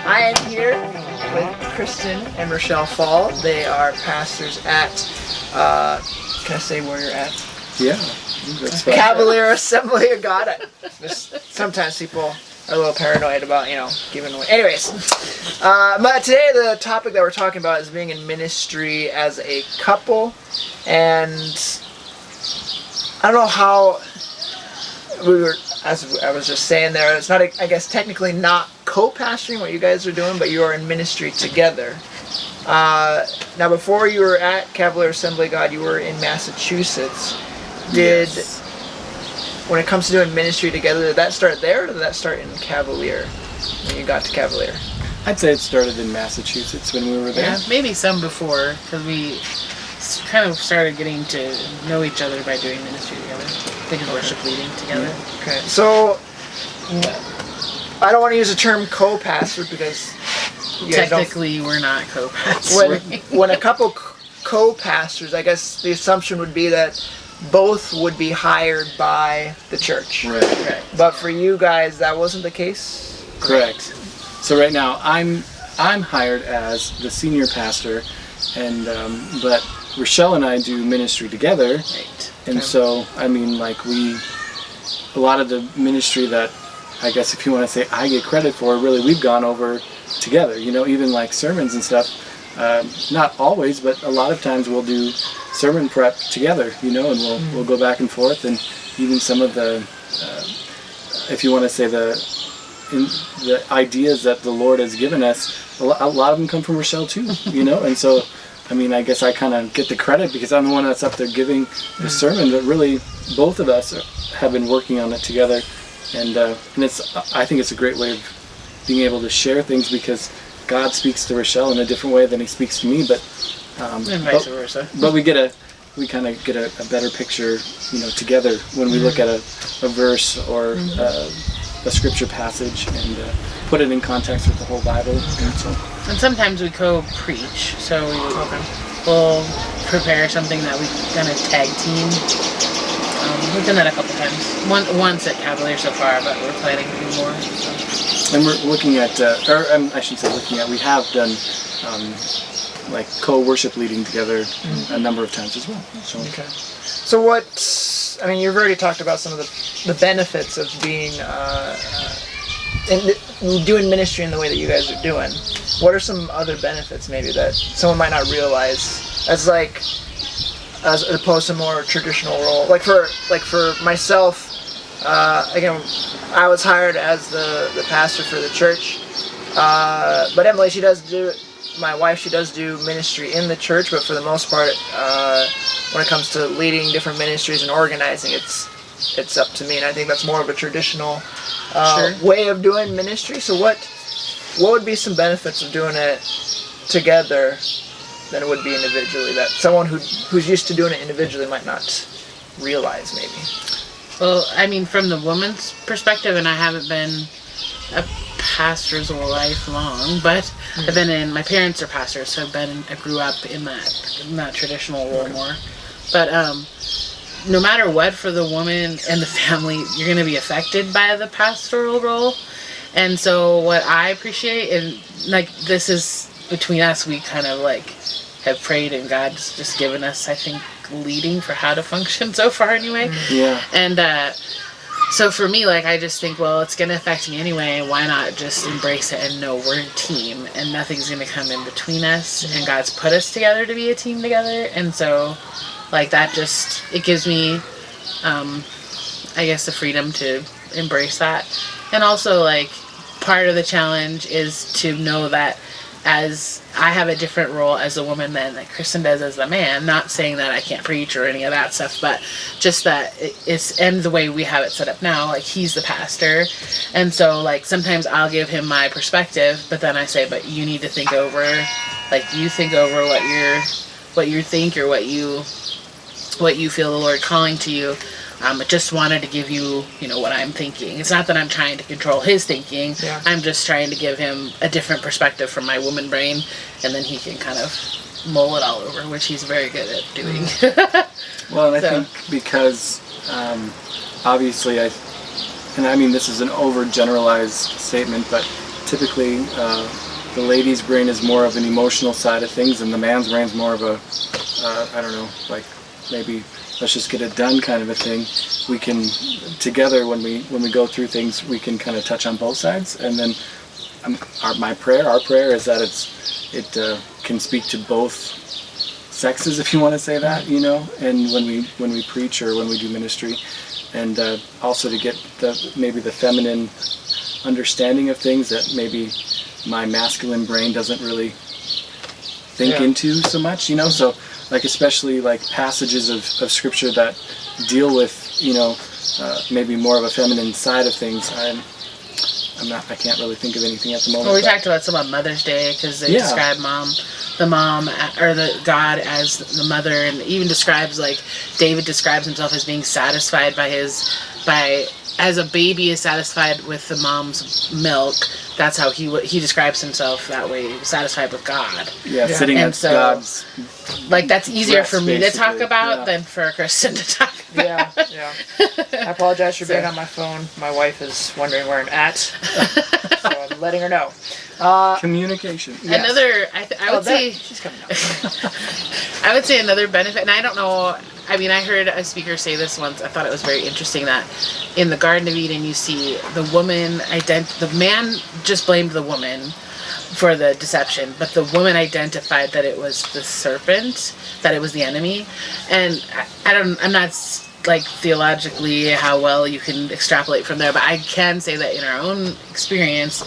I am here with Kristan and Rachelle Faul. They are pastors at, can I say where you're at? Yeah. Cavalier Assembly of God. Sometimes people are a little paranoid about, giving away. Anyways, but today the topic that we're talking about is being in ministry as a couple. And I don't know how as I was just saying there, it's not, I guess, technically not co-pastoring what you guys are doing, but you are in ministry together. Now, before you were at Cavalier Assembly of God, you were in Massachusetts. When it comes to doing ministry together, did that start there, or did that start in Cavalier, when you got to Cavalier? I'd say it started in Massachusetts when we were there. Yeah, maybe some before, because we kind of started getting to know each other by doing ministry together. Thinking worship leading together. Okay, so I don't want to use the term co-pastor because technically we're not co-pastors. When a couple co-pastors, I guess the assumption would be that both would be hired by the church. Right. But for you guys, that wasn't the case? Correct. So right now, I'm hired as the senior pastor, and but Rachelle and I do ministry together. Right. And so, I mean, like a lot of the ministry that I guess if you want to say I get credit for, really we've gone over together, even like sermons and stuff. Not always, but a lot of times we'll do sermon prep together, and we'll go back and forth, and even some of the, if you want to say the ideas that the Lord has given us, a lot of them come from Rachelle too, and so, I mean, I guess I kind of get the credit because I'm the one that's up there giving the sermon, but really both of us have been working on it together, and I think it's a great way of being able to share things because God speaks to Rachelle in a different way than He speaks to me, but and vice versa. But we kind of get a better picture, together when we look at a verse or a scripture passage and put it in context with the whole Bible. And sometimes we co-preach, so we'll prepare something that we're gonna tag team. We've done that a couple times. Once at Cavalier so far, but we're planning to do more. So. And we're looking at, I shouldn't say looking at, we have done like co-worship leading together a number of times as well. So. Okay. So you've already talked about some of the benefits of being, doing ministry in the way that you guys are doing. What are some other benefits maybe that someone might not realize as opposed to more traditional role? Like for myself, again, I was hired as the pastor for the church, but Emily, my wife, she does do ministry in the church, but for the most part, when it comes to leading different ministries and organizing, it's up to me, and I think that's more of a traditional way of doing ministry. So what would be some benefits of doing it together than it would be individually, that someone who's used to doing it individually might not realize maybe? Well, I mean, from the woman's perspective, and I haven't been a pastor's life long, but I've been my parents are pastors, so I grew up in that traditional role more. But no matter what, for the woman and the family, you're going to be affected by the pastoral role. And so what I appreciate, and this is between us, we kind of have prayed, and God's just given us, I think, leading for how to function so far anyway. Yeah. And so for me, I just think, well, it's going to affect me anyway, why not just embrace it and know we're a team and nothing's going to come in between us, and God's put us together to be a team together. And so that just, it gives me I guess the freedom to embrace that. And also part of the challenge is to know that as I have a different role as a woman than Kristan does as a man, not saying that I can't preach or any of that stuff, but just that it's, and the way we have it set up now, he's the pastor, and so sometimes I'll give him my perspective, but then I say, but you need to think over, you think over what you think or what you feel the Lord calling to you. I just wanted to give you, what I'm thinking. It's not that I'm trying to control his thinking. Yeah. I'm just trying to give him a different perspective from my woman brain, and then he can kind of mull it all over, which he's very good at doing. Well, and I think because, obviously, and I mean this is an overgeneralized statement, but typically the lady's brain is more of an emotional side of things, and the man's brain is more of a, I don't know, like maybe let's just get it done kind of a thing. We can together when we go through things, we can kind of touch on both sides, and then our prayer is that it can speak to both sexes, if you want to say that, you know, and when we preach or when we do ministry, and also to get maybe the feminine understanding of things that maybe my masculine brain doesn't really think into so much, you know. So like especially like passages of scripture that deal with, you know, maybe more of a feminine side of things. I can't really think of anything at the moment. Well, we talked about some on Mother's Day, because they describe the mom or the God as the mother, and even describes, like David describes himself as being satisfied as a baby is satisfied with the mom's milk. That's how he describes himself that way, satisfied with God. Yeah, sitting at God's. Like that's easier for me to talk basically, about than for Kristin to talk about. Yeah. I apologize for being on my phone. My wife is wondering where I'm at, so I'm letting her know. Communication. Yes. I would say she's coming up. I would say another benefit, and I don't know. I mean, I heard a speaker say this once. I thought it was very interesting that in the Garden of Eden, you see the woman the man just blamed the woman for the deception, but the woman identified that it was the serpent, that it was the enemy. And I'm not like theologically how well you can extrapolate from there, but I can say that in our own experience,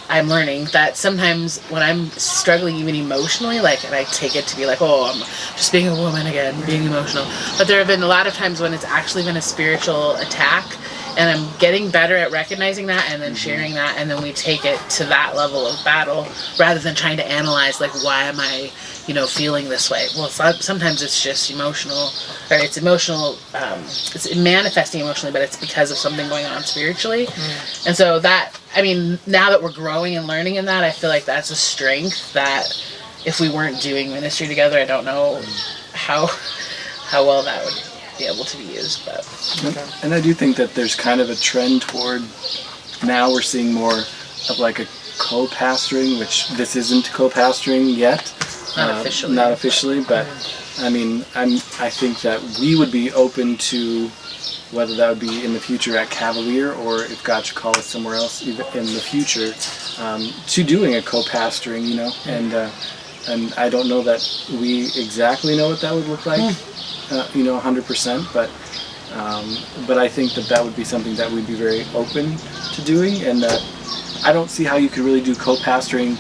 I'm learning that sometimes when I'm struggling even emotionally, like, and I take it to be like, oh, I'm just being a woman again, being emotional. But there have been a lot of times when it's actually been a spiritual attack, and I'm getting better at recognizing that and then sharing that, and then we take it to that level of battle rather than trying to analyze, like, why am I, you know, feeling this way? Well, sometimes it's just emotional, or it's emotional, it's manifesting emotionally, but it's because of something going on spiritually. And so that, I mean, now that we're growing and learning in that, I feel like that's a strength that if we weren't doing ministry together, I don't know how well that would be able to be used. But and I do think that there's kind of a trend toward, now we're seeing more of like a co-pastoring, which this isn't co-pastoring yet. Not officially, but I mean, I think that we would be open to whether that would be in the future at Cavalier, or if God should call us somewhere else in the future, to doing a co-pastoring, you know, and I don't know that we exactly know what that would look like, you know, 100%, but I think that would be something that we'd be very open to doing, and that I don't see how you could really do co-pastoring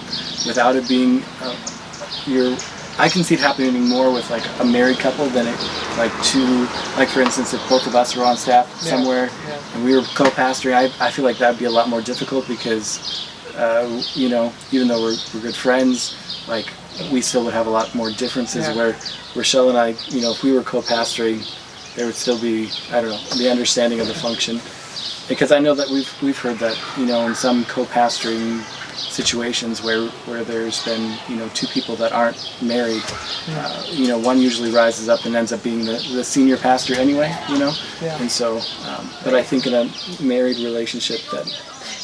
without it being I can see it happening more with like a married couple than it like two, like for instance, if both of us were on staff somewhere and we were co-pastoring, I feel like that'd be a lot more difficult because you know, even though we're good friends, like we still would have a lot more differences. Where Rachelle and I, you know, if we were co-pastoring, there would still be, I don't know, the understanding of the function, because I know that we've heard that, you know, in some co-pastoring situations where there's been, you know, two people that aren't married, you know, one usually rises up and ends up being the senior pastor anyway, you know, and so, but I think in a married relationship that.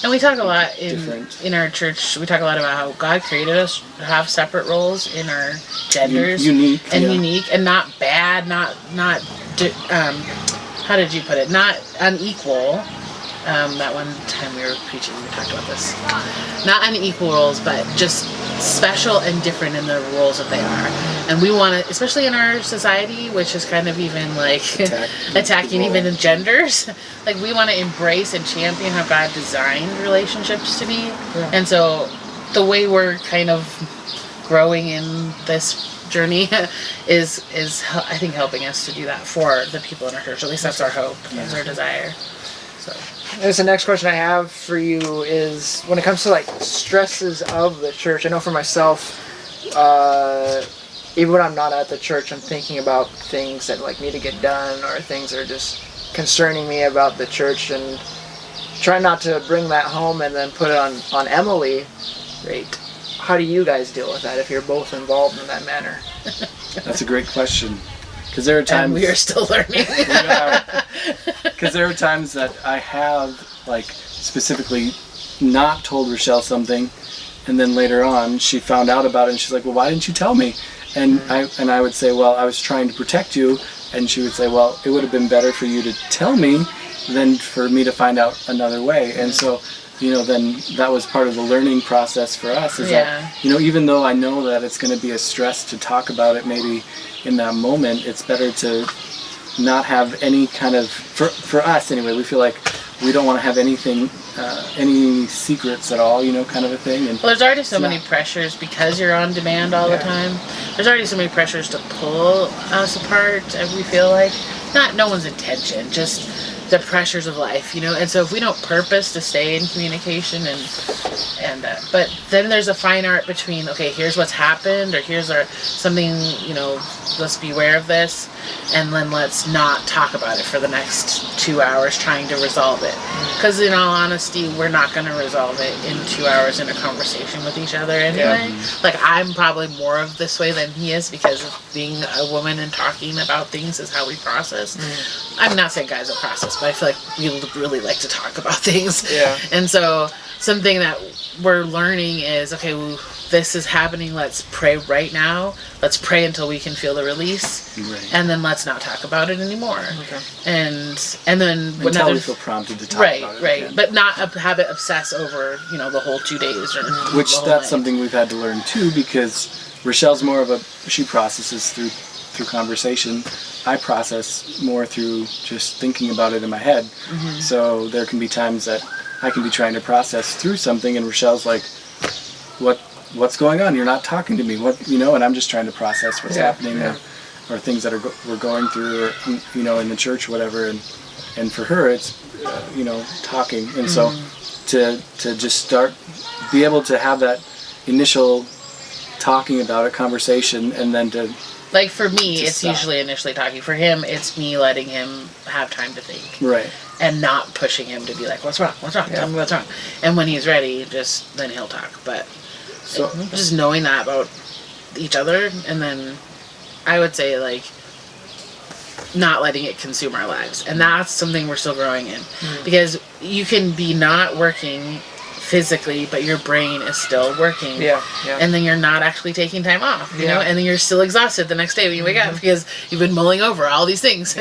And we talk a lot in our church. We talk a lot about how God created us to have separate roles in our genders, unique and not bad, not how did you put it? Not unequal. That one time we were preaching, we talked about this. Not unequal roles, but just special and different in the roles that they are. And we want to, especially in our society, which is kind of even like attacking even in genders, like we want to embrace and champion how God designed relationships to be. Yeah. And so the way we're kind of growing in this journey is I think helping us to do that for the people in our church. At least that's our hope, that's our desire. So. I guess the next question I have for you is, when it comes to like stresses of the church, I know for myself, even when I'm not at the church, I'm thinking about things that like need to get done, or things that are just concerning me about the church, and try not to bring that home and then put it on Emily. Right. How do you guys deal with that if you're both involved in that manner? That's a great question. Because there are times... And we are still learning. Because there are times that I have, like, specifically not told Rachelle something, and then later on she found out about it and she's like, well, why didn't you tell me? And I would say, well, I was trying to protect you. And she would say, well, it would have been better for you to tell me than for me to find out another way. And so, then that was part of the learning process for us, is that, even though I know that it's going to be a stress to talk about it maybe in that moment, it's better to not have any kind of, for us anyway, we feel like we don't want to have anything, any secrets at all, kind of a thing. And well, there's already so many pressures because you're on demand all the time. There's already so many pressures to pull us apart, we feel like. Not no one's intention, just the pressures of life, And so if we don't purpose to stay in communication but then there's a fine art between, okay, here's what's happened, or here's something, let's be aware of this, and then let's not talk about it for the next 2 hours trying to resolve it. Because in all honesty, we're not going to resolve it in 2 hours in a conversation with each other anyway. Like, I'm probably more of this way than he is because of being a woman and talking about things is how we process. I'm not saying guys don't process, but I feel like we really like to talk about things. And so something that we're learning is, okay, well, this is happening, let's pray right now. Let's pray until we can feel the release. And then let's not talk about it anymore. And then until we feel prompted to talk about it. Right. But not have it obsess over, the whole 2 days. Or which that's something we've had to learn too, because Rachelle's more of she processes through conversation. I process more through just thinking about it in my head. So there can be times that I can be trying to process through something, and Rachelle's like, what's going on? You're not talking to me. And I'm just trying to process what's happening, or things that we're going through, or in the church or whatever. And for her, it's talking. And so to just be able to have that initial talking about it, conversation, and then to, like, for me, it's usually initially talking. For him, it's me letting him have time to think. Right. And not pushing him to be like, what's wrong? Tell me what's wrong. And when he's ready, then he'll talk. But just knowing that about each other, and then I would say, like, not letting it consume our lives. And that's something we're still growing in. Because you can be not working physically, but your brain is still working. And then you're not actually taking time off, and then you're still exhausted the next day when you wake up because you've been mulling over all these things.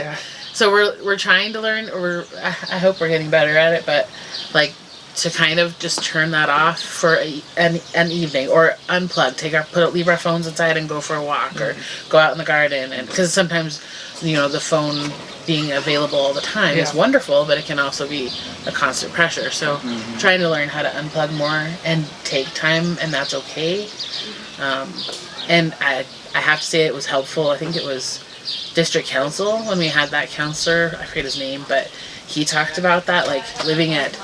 So we're trying to learn, or I hope we're getting better at it, but like to kind of just turn that off for an evening, or unplug, leave our phones inside and go for a walk, or go out in the garden. And because sometimes, the phone being available all the time is wonderful, but it can also be a constant pressure. So trying to learn how to unplug more and take time, and that's okay. And I have to say it was helpful. I think it was district council when we had that counselor, I forget his name, but he talked about that, like living at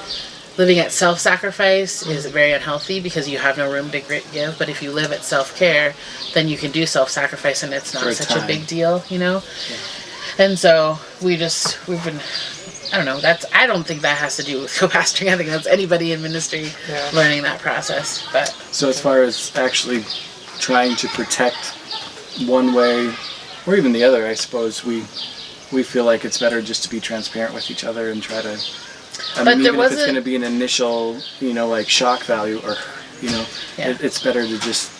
self-sacrifice is very unhealthy because you have no room to give. But if you live at self-care, then you can do self-sacrifice, and it's not such a big deal, And so we've been, I don't know, I don't think that has to do with co-pastoring. I think that's anybody in ministry learning that process. But so as far as actually trying to protect one way or even the other, I suppose we feel like it's better just to be transparent with each other and try to, even if it's going to be an initial, like shock value, or, it's better to just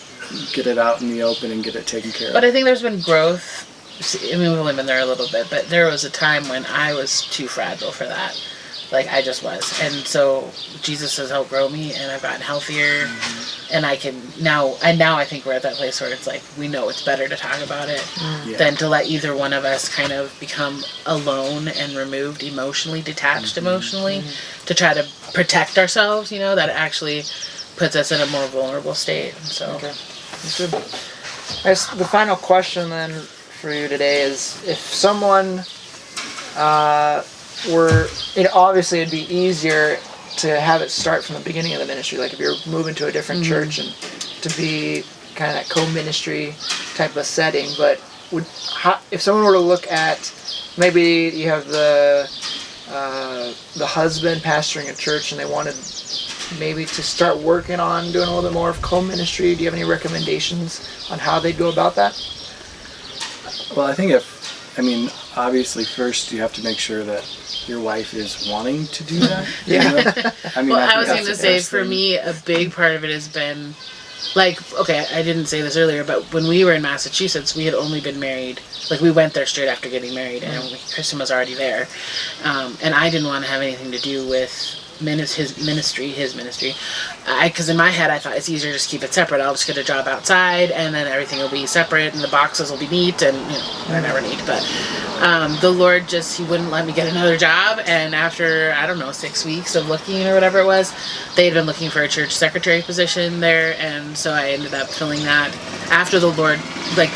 get it out in the open and get it taken care of. But I think there's been growth. I mean, we've only been there a little bit, but there was a time when I was too fragile for that. Like, I just was. And so Jesus has helped grow me, and I've gotten healthier, and I can now I think we're at that place where it's like, we know it's better to talk about it than to let either one of us kind of become alone and removed emotionally, detached emotionally, to try to protect ourselves, that actually puts us in a more vulnerable state. So, okay. That's good. I guess the final question then for you today is, if someone obviously it'd be easier to have it start from the beginning of the ministry, like if you're moving to a different church, and to be kind of that co-ministry type of setting. But if someone were to look at, maybe you have the husband pastoring a church, and they wanted maybe to start working on doing a little bit more of co-ministry, do you have any recommendations on how they'd go about that? Well, I think obviously first you have to make sure that your wife is wanting to do that. Yeah. You know? I mean, Well, I was think going to that's say, the best for thing. me, a big part of it has been, like, okay, I didn't say this earlier, but when we were in Massachusetts, we had only been married, like, we went there straight after getting married, and Kristan was already there, and I didn't want to have anything to do with his ministry, because in my head I thought it's easier to just keep it separate. I'll just get a job outside, and then everything will be separate, and the boxes will be neat, and they're never neat. But the Lord he wouldn't let me get another job, and after 6 weeks of looking or whatever it was, they had been looking for a church secretary position there, and so I ended up filling that after the Lord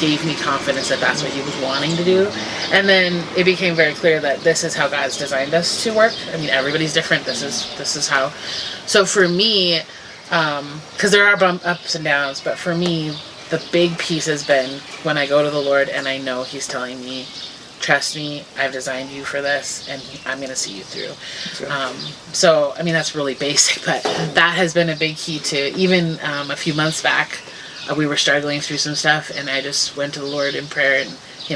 gave me confidence that that's what He was wanting to do. And then it became very clear that this is how God's designed us to work. I mean, everybody's different. This is how. So for me, because there are ups and downs, but for me, the big piece has been when I go to the Lord and I know He's telling me, trust me, I've designed you for this, and I'm going to see you through. So, I mean, that's really basic, but that has been a big key to, even a few months back, we were struggling through some stuff, and I just went to the Lord in prayer, and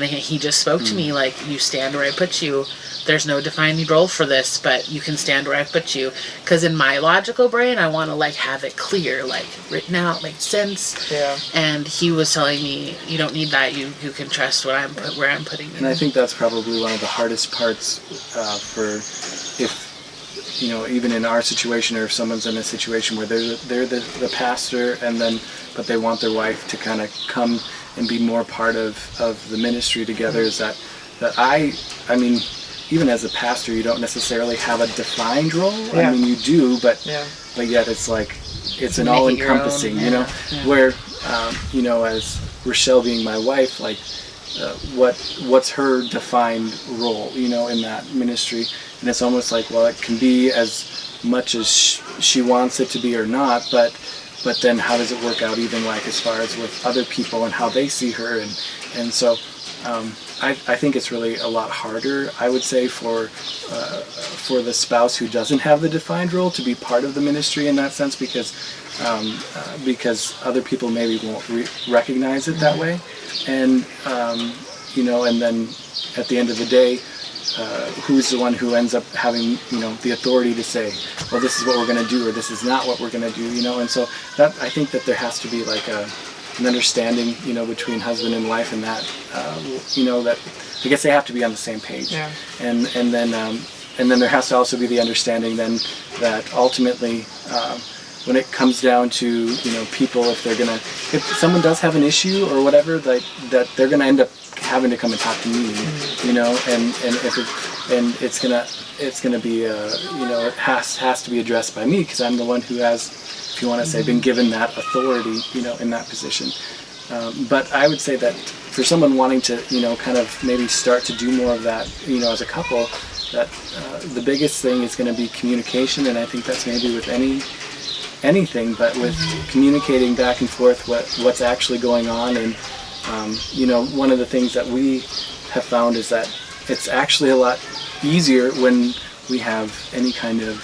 He just spoke to me like, you stand where I put you. There's no defining role for this, but you can stand where I put you. Because in my logical brain, I want to have it clear, written out, make sense. Yeah. And He was telling me, you don't need that. You can trust where I'm putting you. And I think that's probably one of the hardest parts for if, even in our situation, or if someone's in a situation where they're the pastor, but they want their wife to kind of come and be more part of the ministry together, is that I mean, even as a pastor, you don't necessarily have a defined role. Yeah. I mean, you do, but Yeah. yet it's it's an Make it all-encompassing, your own. Yeah. where, as Rachelle being my wife, what's her defined role, in that ministry? And it's almost it can be as much as she wants it to be or not, but then how does it work out, even as far as with other people and how they see her, and so I think it's really a lot harder, I would say, for the spouse who doesn't have the defined role to be part of the ministry in that sense, because other people maybe won't recognize it that way, and and then at the end of the day, who's the one who ends up having the authority to say, well, this is what we're going to do, or this is not what we're going to do, and so that, I think that there has to be an understanding between husband and wife, and that that I guess they have to be on the same page. Yeah. And then there has to also be the understanding then that ultimately when it comes down to people, if someone does have an issue or whatever, that they're gonna end up having to come and talk to me, and it's gonna be it has to be addressed by me, because I'm the one who has, if you want to say, been given that authority, in that position. But I would say that for someone wanting to, kind of maybe start to do more of that, as a couple, that the biggest thing is going to be communication, and I think that's maybe with anything, but with communicating back and forth what's actually going on. And one of the things that we have found is that it's actually a lot easier when we have any kind of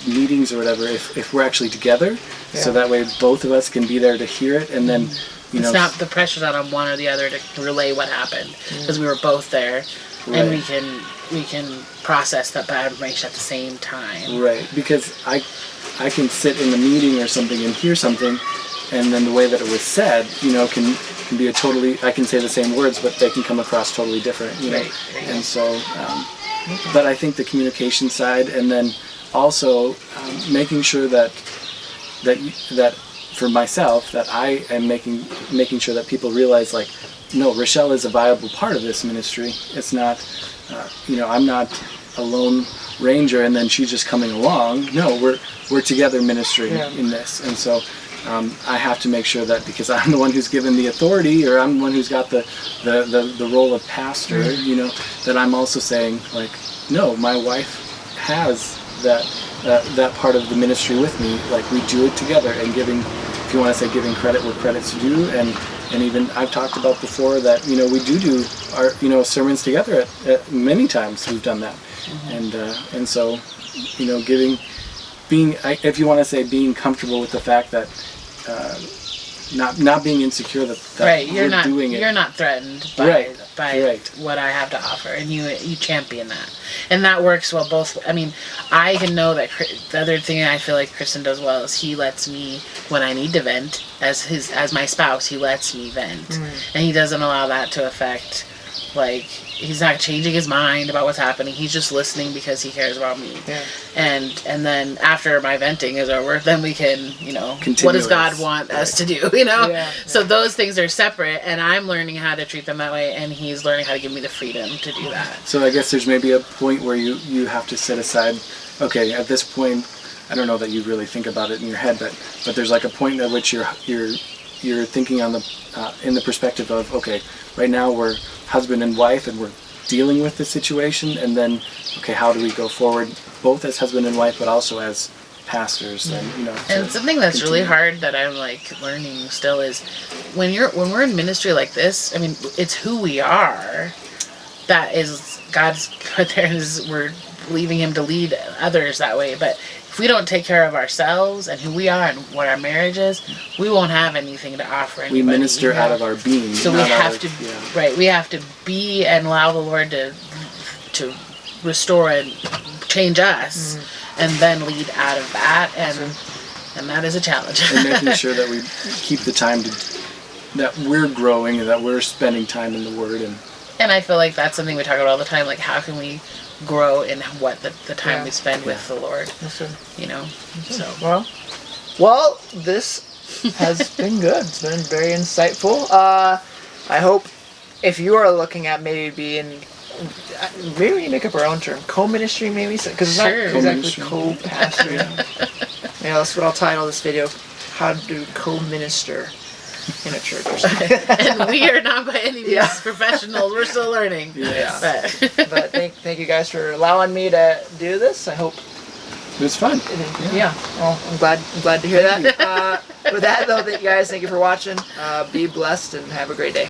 meetings or whatever, if we're actually together, so that way both of us can be there to hear it, and then it's not the pressure's not on one or the other to relay what happened, because we were both there, and we can process that bad information at the same time. Right, because I can sit in a meeting or something and hear something, and then the way that it was said, can be I can say the same words, but they can come across totally different, Right. And so, but I think the communication side, and then also making sure that for myself, that I am making sure that people realize, no, Rachelle is a viable part of this ministry. It's not, I'm not a lone ranger and then she's just coming along. No, we're together ministering in this, and so I have to make sure that, because I'm the one who's given the authority, or I'm the one who's got the role of pastor, that I'm also saying, no, my wife has that part of the ministry with me. We do it together, and if you want to say giving credit where credit's due, and even I've talked about before that we do our sermons together at many times we've done that, and so being if you want to say being comfortable with the fact that not being insecure that right, we're doing it. You're not threatened by Right. what I have to offer, and you champion that, and that works well. Both, I mean, I can know that the other thing I feel like Kristan does well is he lets me, when I need to vent, as my spouse, he lets me vent, and he doesn't allow that to affect, like, he's not changing his mind about what's happening. He's just listening because he cares about me. Yeah. And then after my venting is over, then we can, Continue what does God want us to do, Yeah. So those things are separate, and I'm learning how to treat them that way, and he's learning how to give me the freedom to do that. So I guess there's maybe a point where you have to set aside, okay, at this point, I don't know that you really think about it in your head, but there's like a point at which you're thinking on in the perspective of, okay, right now we're husband and wife and we're dealing with the situation, and then, okay, how do we go forward, both as husband and wife, but also as pastors, and And something that's really hard that I'm like learning still is when we're in ministry like this, I mean, it's who we are that is God's put there, is we're leaving him to lead others that way. But if we don't take care of ourselves and who we are and what our marriage is, we won't have anything to offer anybody. We minister out of our being. So we have to, right, we have to be and allow the Lord to restore and change us, and then lead out of that, and that is a challenge. And making sure that we keep the time that we're growing and that we're spending time in the Word. And I feel like that's something we talk about all the time, like how can we grow in what the time we spend with the Lord, So Well, this has been good. It's been very insightful. I hope if you are looking at maybe we make up our own term, co-ministry, maybe, because it's not exactly co-pastoring. Yeah, that's what I'll title this video: How to Co-Minister in a church or something. And we are not by any means professionals. We're still learning. Yeah. But thank you guys for allowing me to do this. I hope it was fun. Yeah. Well, I'm glad to hear that. With that though, thank you guys. Thank you for watching. Be blessed and have a great day.